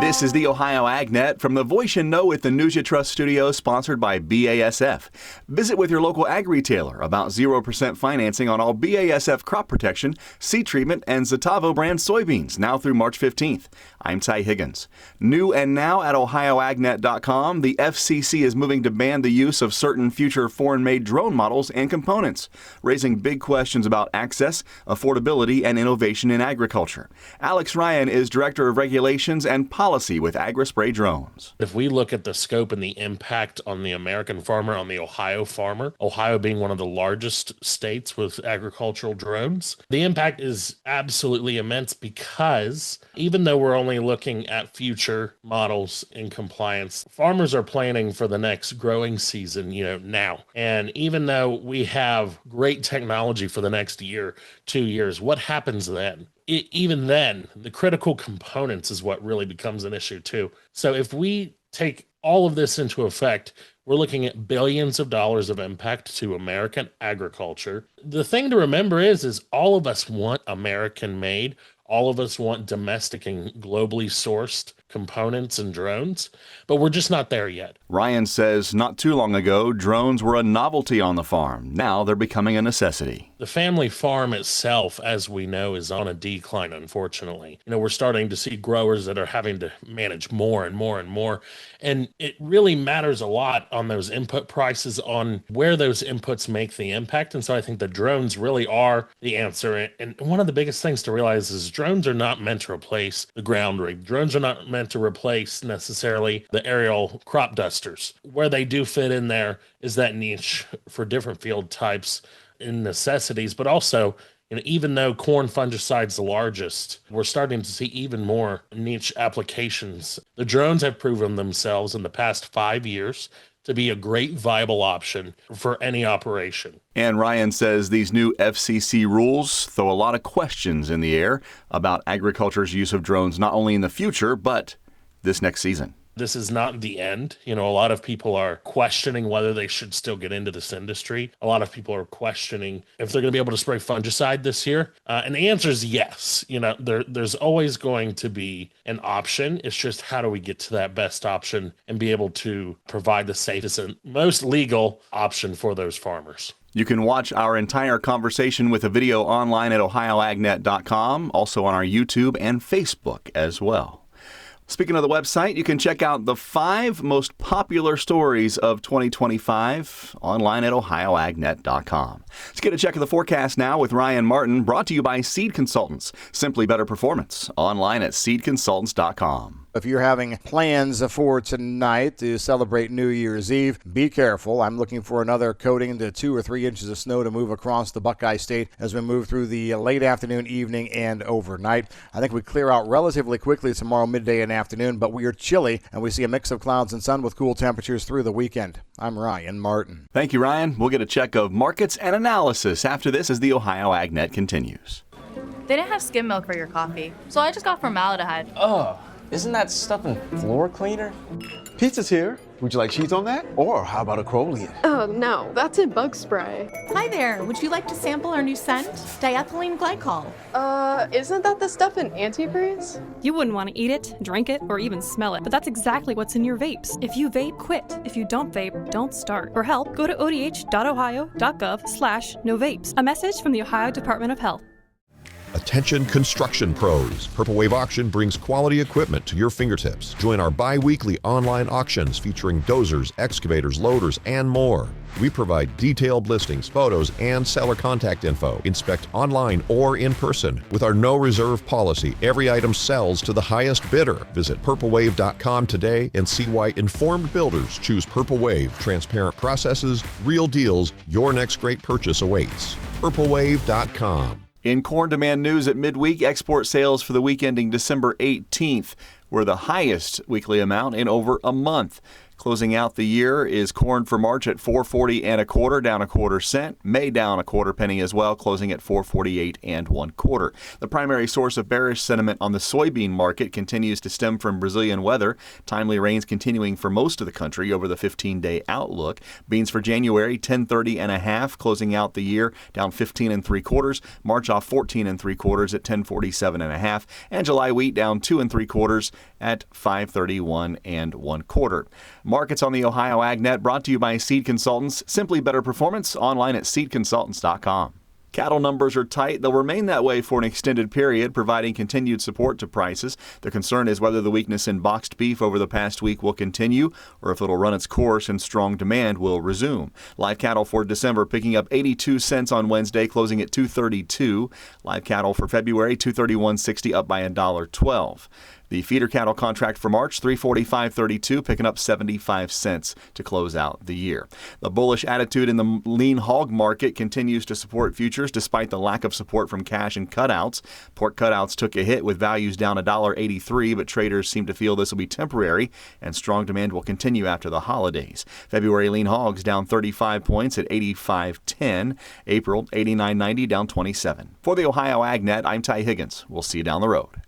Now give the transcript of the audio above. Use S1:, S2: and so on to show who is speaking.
S1: This is the Ohio AgNet from the Voice You Know with the News You Trust studio, sponsored by BASF. Visit with your local ag retailer about 0% financing on all BASF crop protection, seed treatment, and Zetavo brand soybeans now through March 15th. I'm Ty Higgins. New and now at OhioAgNet.com, the FCC is moving to ban the use of certain future foreign-made drone models and components, raising big questions about access, affordability, and innovation in agriculture. Alex Ryan is Director of Regulations and Policy with AgriSpray Drones.
S2: If we look at the scope and the impact on the American farmer, on the Ohio farmer, Ohio being one of the largest states with agricultural drones, the impact is absolutely immense, because even though we're only looking at future models in compliance, farmers are planning for the next growing season, now. And even though we have great technology for the next year, 2 years, what happens then? Even then, the critical components is what really becomes an issue too. So if we take all of this into effect, we're looking at billions of dollars of impact to American agriculture. The thing to remember is all of us want American made. All of us want domestic and globally sourced components and drones, but we're just not there yet.
S1: Ryan says not too long ago, drones were a novelty on the farm. Now they're becoming a necessity.
S2: The family farm itself, as we know, is on a decline, unfortunately. We're starting to see growers that are having to manage more and more and more. And it really matters a lot on those input prices, on where those inputs make the impact. And so I think the drones really are the answer. And one of the biggest things to realize is drones are not meant to replace the ground rig. Drones are not meant to replace necessarily the aerial crop dusters. Where they do fit in there is that niche for different field types and necessities, but also, even though corn fungicide's the largest, we're starting to see even more niche applications. The drones have proven themselves in the past 5 years to be a great viable option for any operation.
S1: And Ryan says these new FCC rules throw a lot of questions in the air about agriculture's use of drones, not only in the future, but this next season.
S2: This is not the end. A lot of people are questioning whether they should still get into this industry. A lot of people are questioning if they're going to be able to spray fungicide this year. And the answer is yes. There's always going to be an option. It's just, how do we get to that best option and be able to provide the safest and most legal option for those farmers?
S1: You can watch our entire conversation with a video online at OhioAgNet.com, also on our YouTube and Facebook as well. Speaking of the website, you can check out the 5 most popular stories of 2025 online at OhioAgNet.com. Let's get a check of the forecast now with Ryan Martin, brought to you by Seed Consultants. Simply better performance. Online at SeedConsultants.com.
S3: If you're having plans for tonight to celebrate New Year's Eve, be careful. I'm looking for another coating to 2 or 3 inches of snow to move across the Buckeye State as we move through the late afternoon, evening, and overnight. I think we clear out relatively quickly tomorrow midday and afternoon, but we are chilly, and we see a mix of clouds and sun with cool temperatures through the weekend. I'm Ryan Martin.
S1: Thank you, Ryan. We'll get a check of markets and analysis after this as the Ohio AgNet continues.
S4: They didn't have skim milk for your coffee, so I just got formaldehyde.
S5: Ugh. Isn't that stuff in floor cleaner?
S6: Pizza's here. Would you like cheese on that? Or how about a Crolian?
S7: Oh, no, that's in bug spray.
S8: Hi there. Would you like to sample our new scent? Diethylene glycol.
S7: Isn't that the stuff in antifreeze?
S9: You wouldn't want to eat it, drink it, or even smell it, but that's exactly what's in your vapes. If you vape, quit. If you don't vape, don't start. For help, go to odh.ohio.gov/no vapes. A message from the Ohio Department of Health.
S10: Attention construction pros. Purple Wave Auction brings quality equipment to your fingertips. Join our bi-weekly online auctions featuring dozers, excavators, loaders, and more. We provide detailed listings, photos, and seller contact info. Inspect online or in person. With our no reserve policy, every item sells to the highest bidder. Visit purplewave.com today and see why informed builders choose Purple Wave. Transparent processes, real deals. Your next great purchase awaits. purplewave.com.
S1: In corn demand news at midweek, export sales for the week ending December 18th were the highest weekly amount in over a month. Closing out the year is corn for March at $4.40 and a quarter, down a quarter cent. May down a quarter penny as well, closing at $4.48 and 1/4. The primary source of bearish sentiment on the soybean market continues to stem from Brazilian weather. Timely rains continuing for most of the country over the 15-day outlook. Beans for January 10.30 and a half, closing out the year down 15 3/4. March off 14 3/4 at 10.47 and a half, and July wheat down 2 3/4 at 5.31 and 1/4. Markets on the Ohio AgNet brought to you by Seed Consultants. Simply better performance online at seedconsultants.com. Cattle numbers are tight. They'll remain that way for an extended period, providing continued support to prices. The concern is whether the weakness in boxed beef over the past week will continue or if it'll run its course and strong demand will resume. Live cattle for December picking up 82 cents on Wednesday, closing at $2.32. Live cattle for February, $231.60, up by $1.12. The feeder cattle contract for March, $345.32, picking up 75 cents to close out the year. The bullish attitude in the lean hog market continues to support futures despite the lack of support from cash and cutouts. Pork cutouts took a hit with values down $1.83, but traders seem to feel this will be temporary and strong demand will continue after the holidays. February lean hogs down 35 points at 85.10. April, 89.90, down 27. For the Ohio AgNet, I'm Ty Higgins. We'll see you down the road.